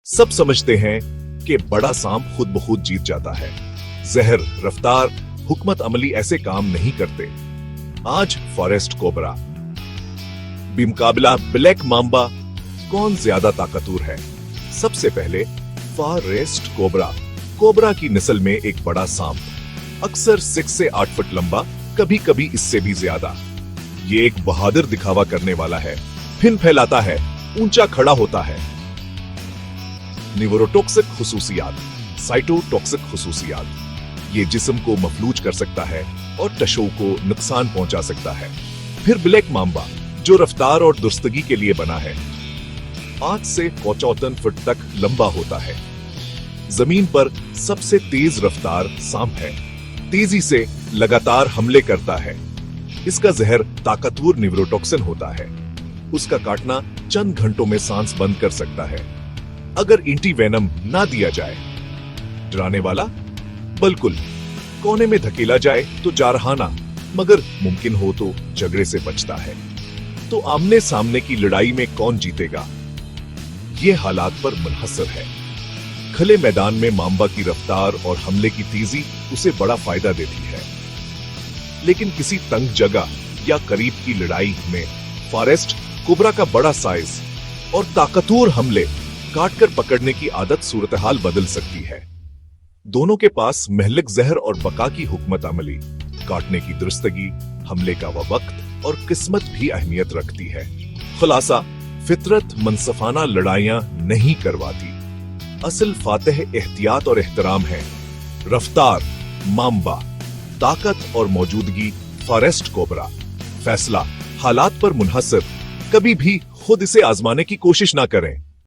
सब समझते हैं कि बड़ा सांप खुद ब खुद जीत जाता है। जहर, रफ्तार, हुकमत अमली ऐसे काम नहीं करते। आज फॉरेस्ट कोबरा बेमुकाबला ब्लैक मांबा कौन ज्यादा ताकतवर है? सबसे पहले फॉरेस्ट कोबरा। कोबरा की नस्ल में एक बड़ा सांप, अक्सर 6 से 8 फुट लंबा, कभी कभी इससे भी ज्यादा। ये एक बहादुर दिखावा करने वाला है, फिन फैलाता है, ऊंचा खड़ा होता है। न्यूरोटॉक्सिक खुसूसियात, साइटोटॉक्सिक खुसूसियात, ये जिस्म को मफलूज कर सकता है और टिश्यू को नुकसान पहुंचा सकता है। फिर ब्लैक मांबा, जो रफ्तार और दुरुस्तगी के लिए बना है, 8 से 54 फुट तक लंबा होता है। जमीन पर सबसे तेज रफ्तार सांप है, तेजी से लगातार हमले करता है। इसका जहर ताकतवर न्यूरोटॉक्सिन होता है। उसका काटना चंद घंटों में सांस बंद कर सकता है अगर एंटीवेनम ना दिया जाए। डराने वाला? बिल्कुल। कोने में धकेला जाए तो जारहाना, मगर मुमकिन हो तो झगड़े से बचता है। तो आमने सामने की लड़ाई में कौन जीतेगा, ये हालात पर मुनहसर है। खुले मैदान में मांबा की रफ्तार और हमले की तेजी उसे बड़ा फायदा देती है, लेकिन किसी तंग जगह या करीब की लड़ाई में फॉरेस्ट कोबरा का बड़ा साइज और ताकतवर हमले काटकर पकड़ने की आदत सूरत हाल बदल सकती है। दोनों के पास महलिक जहर और बका की हुकमत अमली, काटने की दुरुस्तगी, हमले का वक्त और किस्मत भी अहमियत रखती है। खुलासा, फितरत मनसफाना लड़ाइयां नहीं करवाती। असल फातेह एहतियात और एहतराम है। रफ्तार मांबा, ताकत और मौजूदगी फॉरेस्ट कोबरा। फैसला हालात पर मुनहसर। कभी भी खुद इसे आजमाने की कोशिश ना करें।